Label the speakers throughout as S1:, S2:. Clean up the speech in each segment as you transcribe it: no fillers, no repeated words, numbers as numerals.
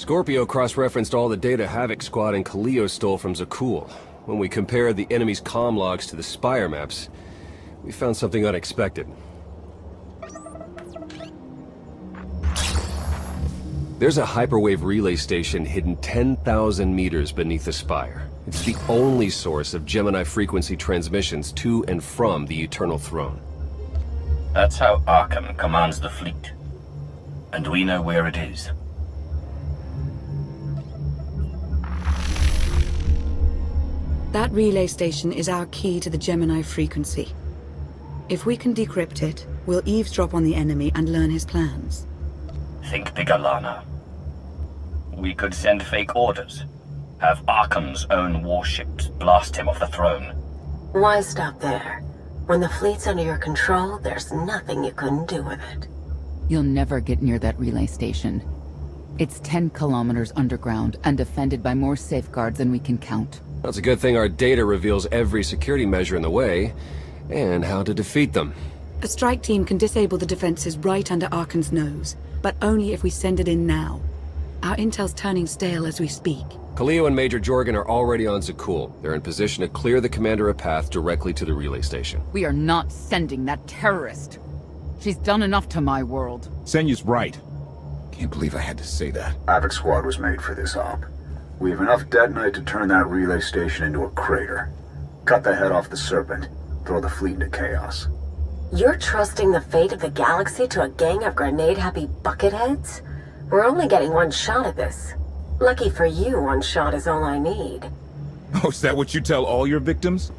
S1: Scorpio cross-referenced all the data Havoc Squad and Kaleo stole from Zakul. When we compared the enemy's comm logs to the Spire maps, we found something unexpected. There's a hyperwave relay station hidden 10,000 meters beneath the Spire. It's the only source of Gemini frequency transmissions to and from the Eternal Throne.
S2: That's how Arkham commands the fleet. And we know where it is.
S3: That relay station is our key to the Gemini frequency. If we can decrypt it, we'll eavesdrop on the enemy and learn his plans.
S2: Think bigger, Lana. We could send fake orders. Have Arkham's own warships blast him off the throne.
S4: Why stop there? When the fleet's under your control, there's nothing you couldn't do with it.
S5: You'll never get near that relay station. It's 10 kilometers underground and defended by more safeguards than we can count.
S1: That's a good thing our data reveals every security measure in the way, and how to defeat them.
S3: A strike team can disable the defenses right under Arkhan's nose, but only if we send it in now. Our intel's turning stale as we speak.
S1: Kaleo and Major Jorgen are already on Zakul. They're in position to clear the commander a path directly to the relay station.
S5: We are not sending that terrorist. She's done enough to my world.
S6: Senyu's right. Can't believe I had to say that.
S7: Havoc Squad was made for this op. We have enough detonite to turn that relay station into a crater. Cut the head off the Serpent. Throw the fleet into chaos.
S4: You're trusting the fate of the galaxy to a gang of grenade-happy bucketheads? We're only getting one shot at this. Lucky for you, one shot is all I need.
S6: Oh, is that what you tell all your victims?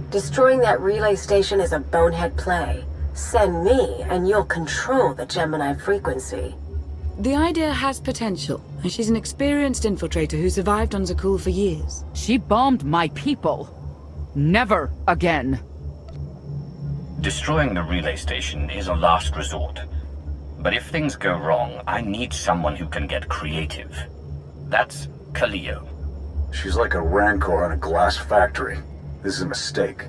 S4: Destroying that relay station is a bonehead play. Send me, and you'll control the Gemini frequency.
S3: The idea has potential, and she's an experienced infiltrator who survived on Zakul for years.
S5: She bombed my people. Never again.
S2: Destroying the relay station is a last resort. But if things go wrong, I need someone who can get creative. That's Kaleo.
S7: She's like a rancor in a glass factory. This is a mistake.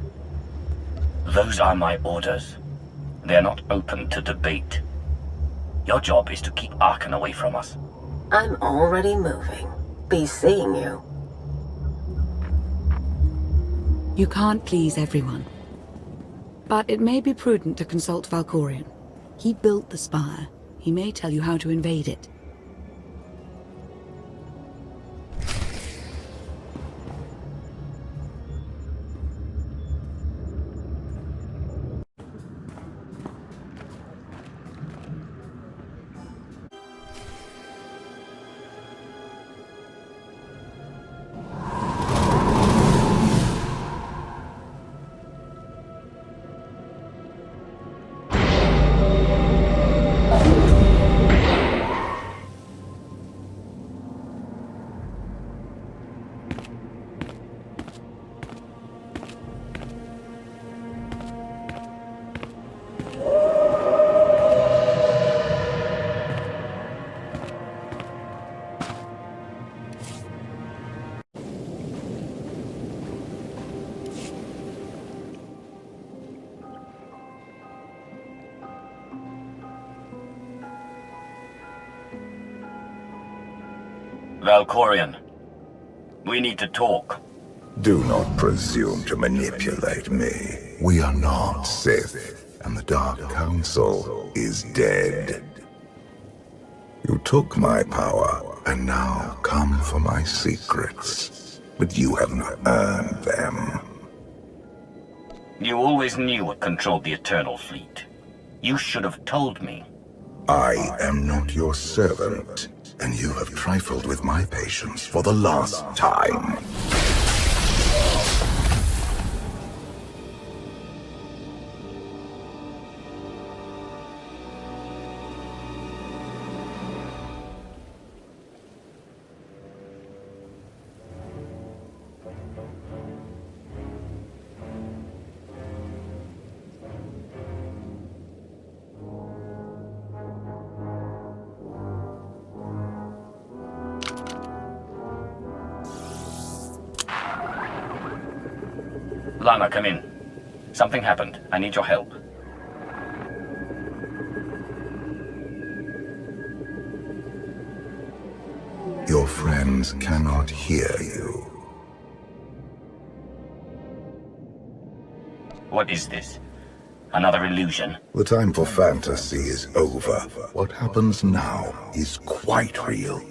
S2: Those are my orders. They're not open to debate. Your job is to keep Arkham away from us.
S4: I'm already moving. Be seeing you.
S3: You can't please everyone. But it may be prudent to consult Valkorion. He built the Spire. He may tell you how to invade it.
S2: Valkorion, we need to talk.
S8: Do not presume to manipulate me. We are not Sith, and the Dark Council is dead. You took my power, and now come for my secrets. But you have not earned them.
S2: You always knew what controlled the Eternal Fleet. You should have told me.
S8: I am not your servant, and you have trifled with my patience for the last time.
S2: Lana, come in. Something happened. I need your help.
S8: your friends cannot hear you.
S2: What is this? Another illusion?
S8: The time for fantasy is over. What happens now is quite real.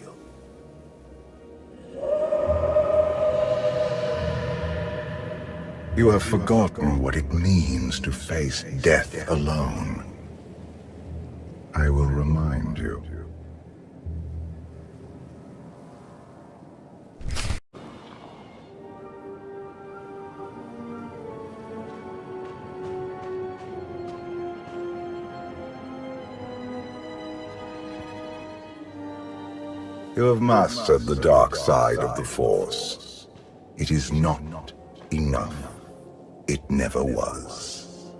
S8: You have forgotten what it means to face death alone. I will remind you. You have mastered the dark side of the Force. It is not enough. It never was.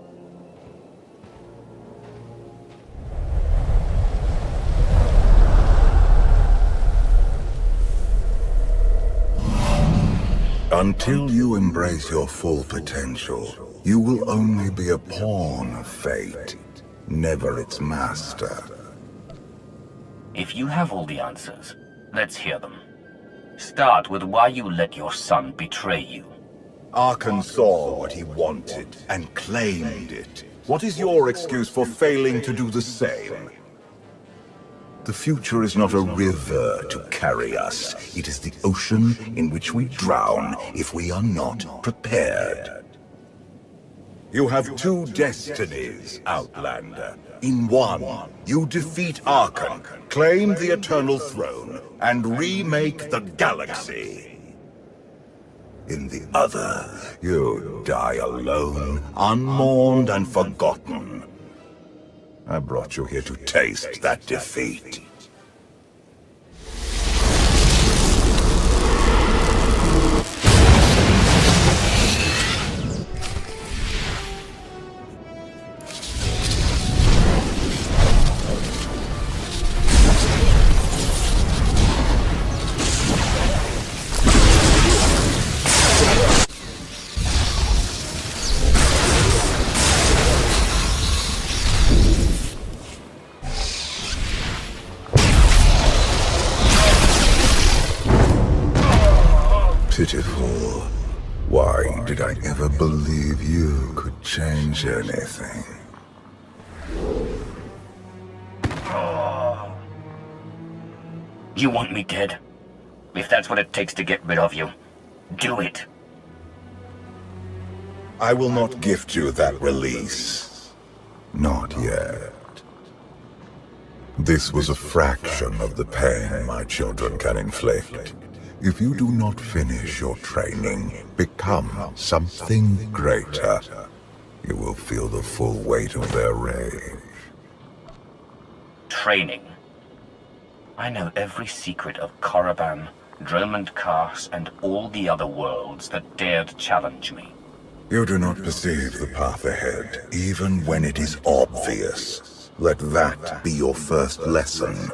S8: Until you embrace your full potential, you will only be a pawn of fate, never its master.
S2: If you have all the answers, let's hear them. Start with why you let your son betray you.
S8: Arkan saw what he wanted and claimed it. What is your excuse for failing to do the same? The future is not a river to carry us. It is the ocean in which we drown if we are not prepared. You have two destinies, Outlander. In one, you defeat Arkan, claim the Eternal Throne, and remake the galaxy. In the other, you die alone, unmourned and forgotten. I brought you here to taste that defeat. Pitiful. Why did I ever believe you could change anything?
S2: You want me dead? If that's what it takes to get rid of you, do it.
S8: I will not gift you that release. Not yet. This was a fraction of the pain my children can inflict. If you do not finish your training, become something greater, you will feel the full weight of their rage.
S2: Training. I know every secret of Korriban, Dromund Kaas, and all the other worlds that dared challenge me.
S8: You do not perceive the path ahead, even when it is obvious. Let that be your first lesson.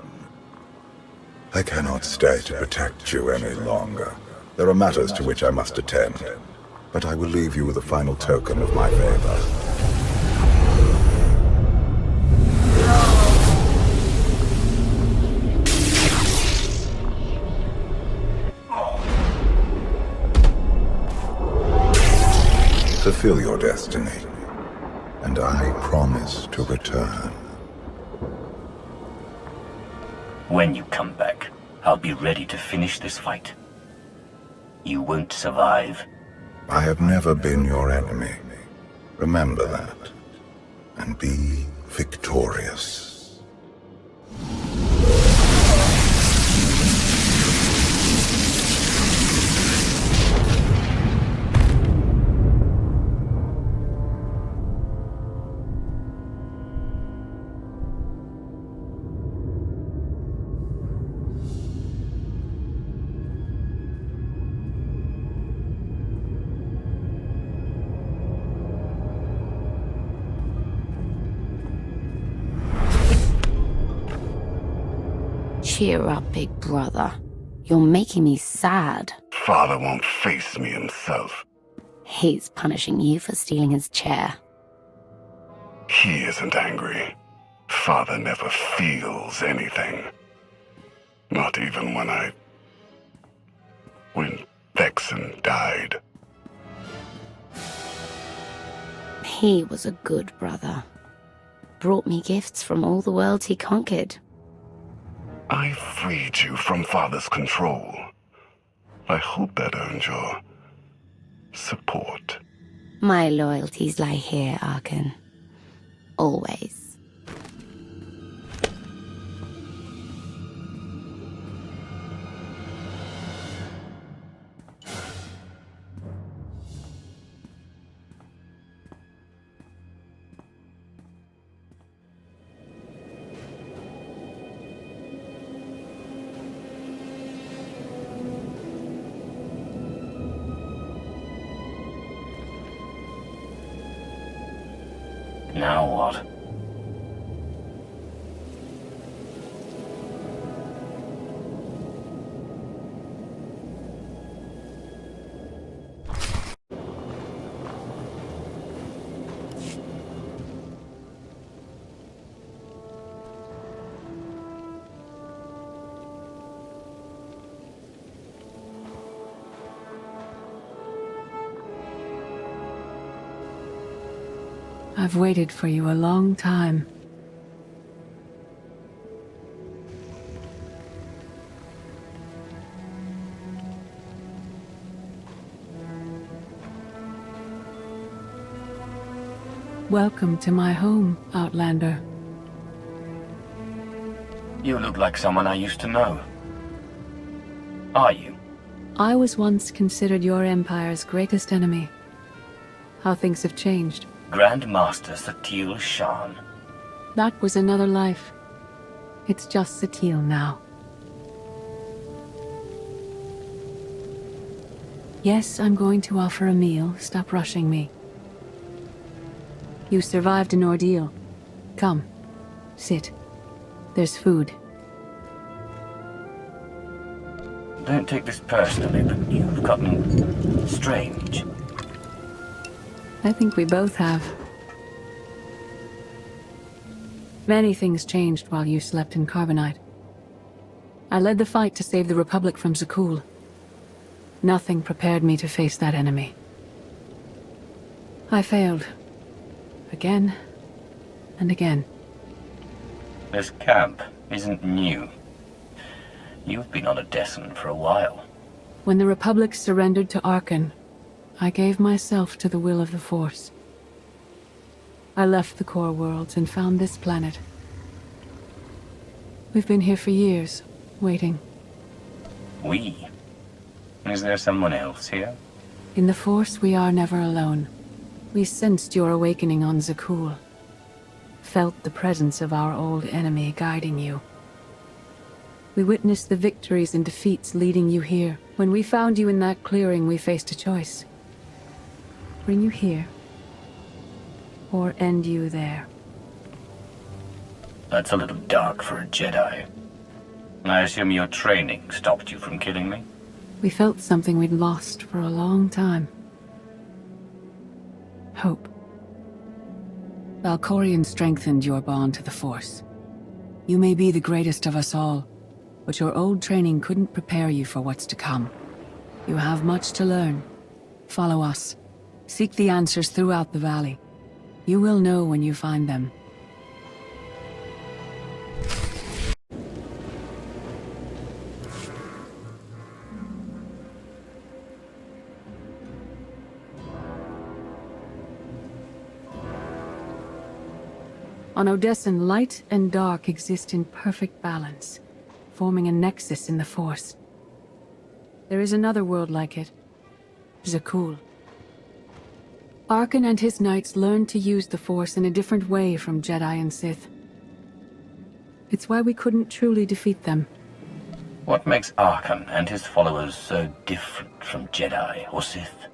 S8: I cannot stay to protect you any longer. There are matters to which I must attend, but I will leave you with a final token of my favor. Fulfill your destiny, and I promise to return.
S2: When you come back, I'll be ready to finish this fight. You won't survive.
S8: I have never been your enemy. Remember that, and be victorious.
S9: Cheer up, big brother. You're making me sad.
S8: Father won't face me himself.
S9: He's punishing you for stealing his chair.
S8: He isn't angry. Father never feels anything. Not even when I when Vexen died.
S9: He was a good brother. Brought me gifts from all the worlds he conquered.
S8: I freed you from Father's control. I hope that earned your support.
S9: My loyalties lie here, Arkan. Always.
S2: Now what?
S3: I've waited for you a long time. Welcome to my home, Outlander.
S2: You look like someone I used to know. Are you?
S3: I was once considered your empire's greatest enemy. How things have changed.
S2: Grandmaster Satil Shan.
S3: That was another life. It's just Satil now. Yes, I'm going to offer a meal. Stop rushing me. You survived an ordeal. Come, sit. There's food.
S2: Don't take this personally, but you've gotten strange.
S3: I think we both have. Many things changed while you slept in Carbonite. I led the fight to save the Republic from Zakul. Nothing prepared me to face that enemy. I failed. Again and again.
S2: This camp isn't new. You've been on Odessen for a while.
S3: When the Republic surrendered to Arkan, I gave myself to the will of the Force. I left the core worlds and found this planet. We've been here for years, waiting.
S2: We? Is there someone else here?
S3: In the Force, we are never alone. We sensed your awakening on Zakul. Felt the presence of our old enemy guiding you. We witnessed the victories and defeats leading you here. When we found you in that clearing, we faced a choice. Bring you here, or end you there.
S2: That's a little dark for a Jedi. I assume your training stopped you from killing me?
S3: We felt something we'd lost for a long time. Hope. Valkorion strengthened your bond to the Force. You may be the greatest of us all, but your old training couldn't prepare you for what's to come. You have much to learn. Follow us. Seek the answers throughout the valley. You will know when you find them. On Odessen, light and dark exist in perfect balance, forming a nexus in the Force. There is another world like it, Zakul. Arkan and his knights learned to use the Force in a different way from Jedi and Sith. It's why we couldn't truly defeat them.
S2: What makes Arkan and his followers so different from Jedi or Sith?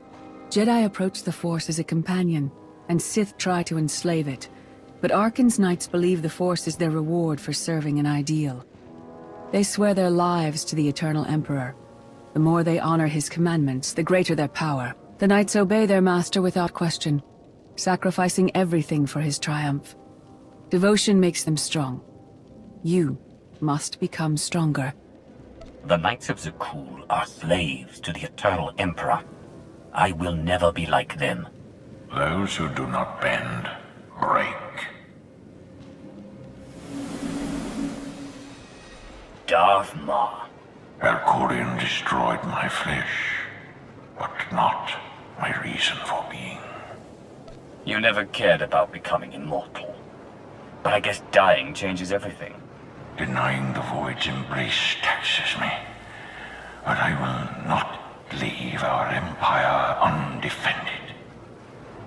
S3: Jedi approach the Force as a companion, and Sith try to enslave it. But Arkan's knights believe the Force is their reward for serving an ideal. They swear their lives to the Eternal Emperor. The more they honor his commandments, the greater their power. The knights obey their master without question, sacrificing everything for his triumph. Devotion makes them strong. You must become stronger.
S2: The Knights of Zakul are slaves to the Eternal Emperor. I will never be like them.
S10: Those who do not bend, break.
S2: Darth Maul.
S10: Valkorion destroyed my flesh, but not my reason for being.
S2: You never cared about becoming immortal. But I guess dying changes everything.
S10: Denying the void's embrace taxes me. But I will not leave our empire undefended.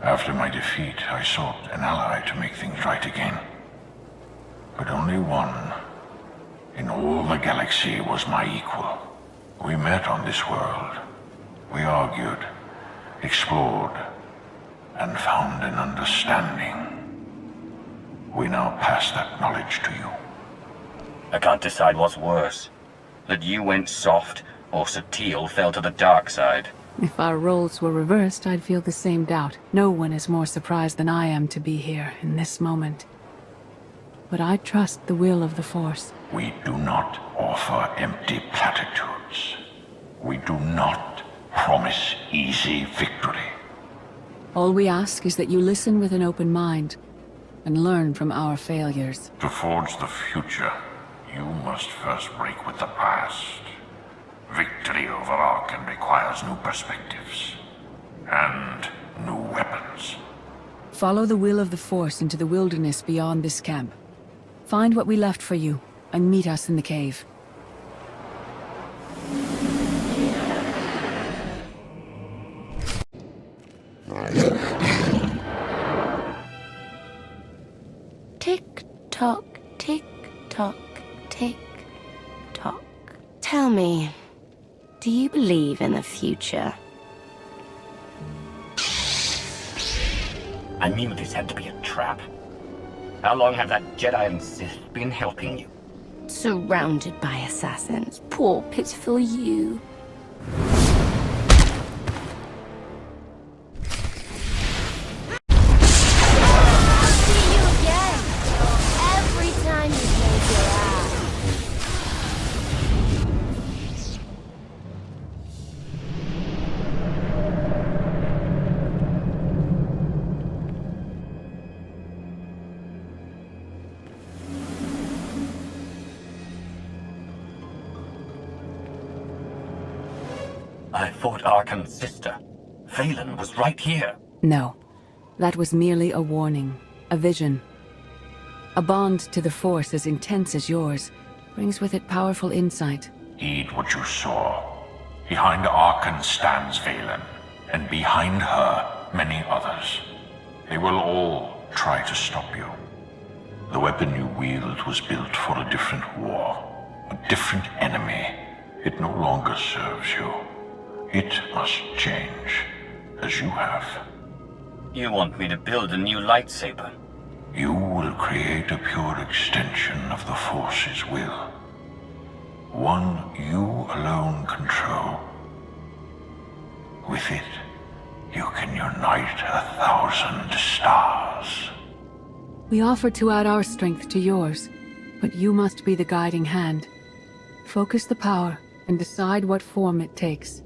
S10: After my defeat, I sought an ally to make things right again. But only one in all the galaxy was my equal. We met on this world. We argued, explored, and found an understanding. We now pass that knowledge to you.
S2: I can't decide what's worse. That you went soft, or Satele fell to the dark side.
S3: If our roles were reversed, I'd feel the same doubt. No one is more surprised than I am to be here, in this moment. But I trust the will of the Force.
S10: We do not offer empty platitudes. We do not promise easy victory.
S3: All we ask is that you listen with an open mind, and learn from our failures.
S10: To forge the future, you must first break with the past. Victory over Arkan requires new perspectives, and new weapons.
S3: Follow the will of the Force into the wilderness beyond this camp. Find what we left for you, and meet us in the cave.
S9: Tick-tock, tick-tock, tick-tock. Tell me, do you believe in the future?
S2: I knew this had to be a trap. How long have that Jedi and Sith been helping you?
S9: Surrounded by assassins. Poor, pitiful you.
S2: I thought Arkan's sister, Valen, was right here.
S3: No. That was merely a warning. A vision. A bond to the Force as intense as yours brings with it powerful insight.
S10: Heed what you saw. Behind Arkan stands Valen, and behind her, many others. They will all try to stop you. The weapon you wield was built for a different war, a different enemy. It no longer serves you. It must change, as you have.
S2: You want me to build a new lightsaber?
S10: You will create a pure extension of the Force's will. One you alone control. With it, you can unite 1,000 stars.
S3: We offer to add our strength to yours, but you must be the guiding hand. Focus the power and decide what form it takes.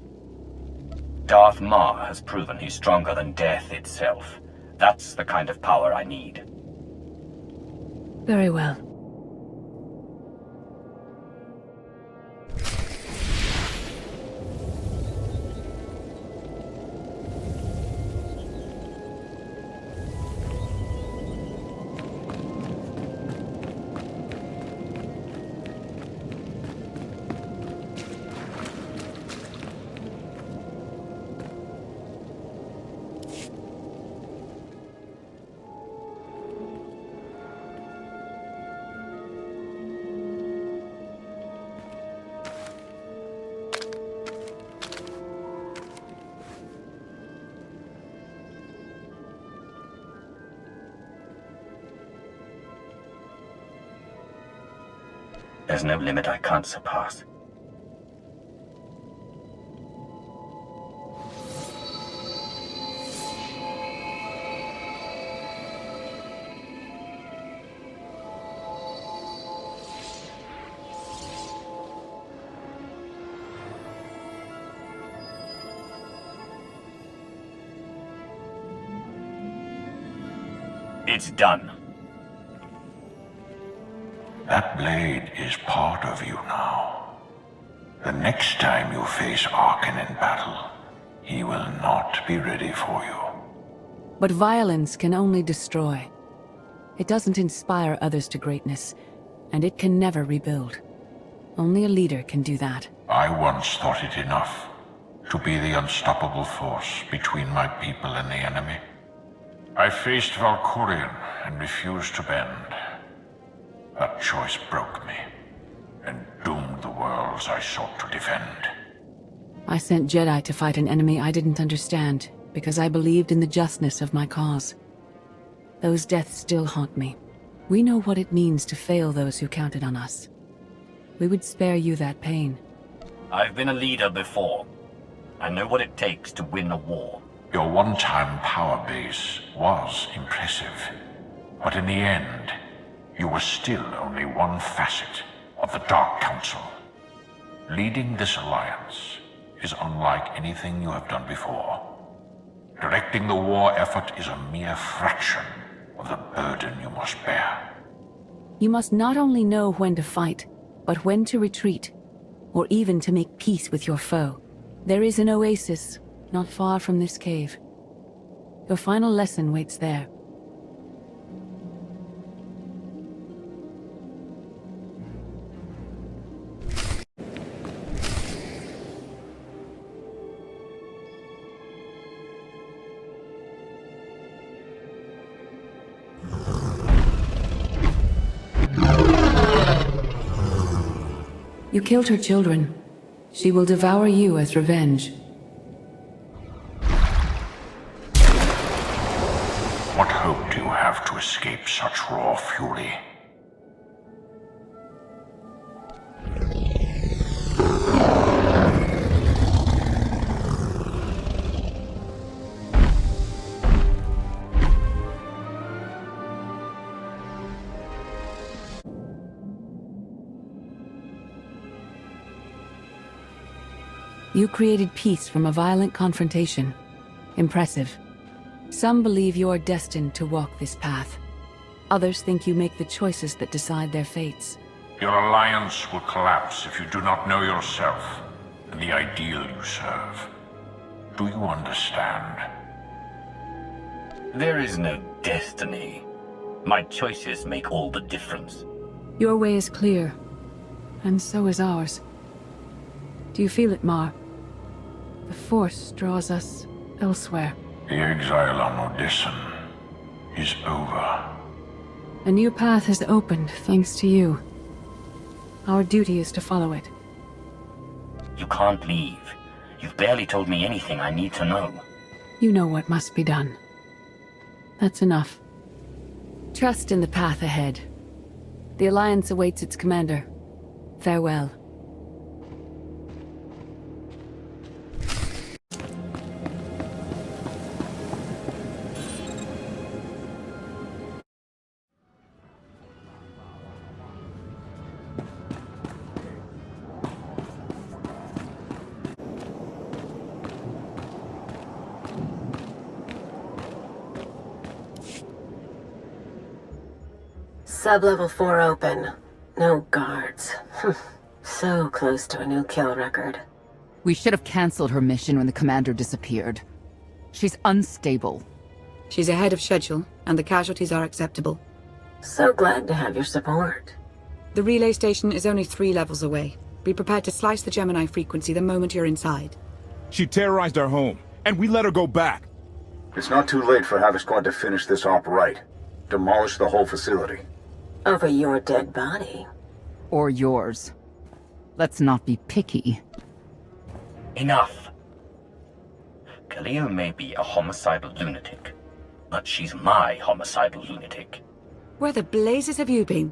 S2: Darth Maul has proven he's stronger than death itself. That's the kind of power I need.
S3: Very well.
S2: There's no limit I can't surpass. It's done.
S10: That blade is part of you now. The next time you face Arkan in battle, he will not be ready for you.
S3: But violence can only destroy. It doesn't inspire others to greatness, and it can never rebuild. Only a leader can do that.
S10: I once thought it enough to be the unstoppable force between my people and the enemy. I faced Valkyrian and refused to bend. That choice broke me and doomed the worlds I sought to defend.
S3: I sent Jedi to fight an enemy I didn't understand, because I believed in the justness of my cause. Those deaths still haunt me. We know what it means to fail those who counted on us. We would spare you that pain.
S2: I've been a leader before. I know what it takes to win a war.
S10: Your one-time power base was impressive, but in the end, you were still only one facet of the Dark Council. Leading this alliance is unlike anything you have done before. Directing the war effort is a mere fraction of the burden you must bear.
S3: You must not only know when to fight, but when to retreat, or even to make peace with your foe. There is an oasis not far from this cave. Your final lesson waits there. You killed her children. She will devour you as revenge.
S10: What hope do you have to escape such raw fury?
S3: You created peace from a violent confrontation. Impressive. Some believe you are destined to walk this path. Others think you make the choices that decide their fates.
S10: Your alliance will collapse if you do not know yourself and the ideal you serve. Do you understand?
S2: There is no destiny. My choices make all the difference.
S3: Your way is clear, and so is ours. Do you feel it, Mar? The Force draws us elsewhere.
S10: The exile on Odysseum is over.
S3: A new path has opened, thanks to you. Our duty is to follow it.
S2: You can't leave. You've barely told me anything I need to know.
S3: You know what must be done. That's enough. Trust in the path ahead. The Alliance awaits its commander. Farewell.
S4: Sub-level 4 open. No guards. So close to a new kill record.
S5: We should have cancelled her mission when the commander disappeared. She's unstable.
S11: She's ahead of schedule, and the casualties are acceptable.
S4: So glad to have your support.
S11: The relay station is only 3 levels away. Be prepared to slice the Gemini frequency the moment you're inside.
S6: She terrorized our home, and we let her go back.
S7: It's not too late for Havoc Squad to finish this op right. Demolish the whole facility.
S4: Over your dead body.
S5: Or yours. Let's not be picky.
S2: Enough. Kaleo may be a homicidal lunatic, but she's my homicidal lunatic.
S11: Where the blazes have you been?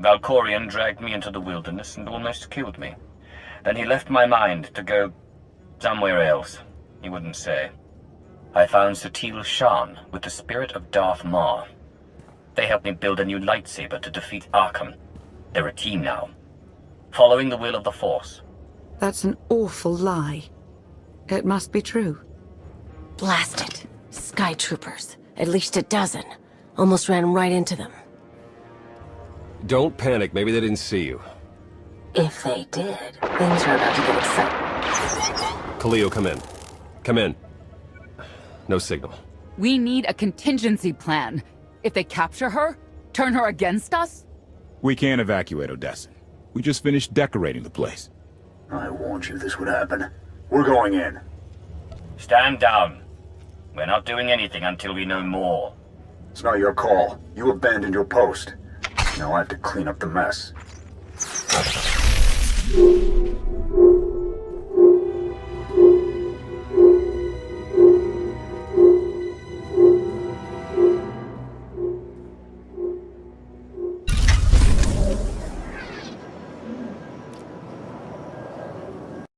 S2: Valkorion dragged me into the wilderness and almost killed me. Then he left my mind to go somewhere else. He wouldn't say. I found Sutil Shan with the spirit of Darth Maul. They helped me build a new lightsaber to defeat Arkham. They're a team now, following the will of the Force.
S11: That's an awful lie. It must be true.
S4: Blast it. Sky troopers. At least a dozen. Almost ran right into them.
S1: Don't panic, maybe they didn't see you.
S4: If they did, things are about to get exciting.
S1: Khalil, come in. Come in. No signal.
S5: We need a contingency plan. If they capture her, turn her against us?
S6: We can't evacuate Odessa. We just finished decorating the place.
S7: I warned you this would happen. We're going in.
S2: Stand down. We're not doing anything until we know more.
S7: It's not your call. You abandoned your post. Now I have to clean up the mess.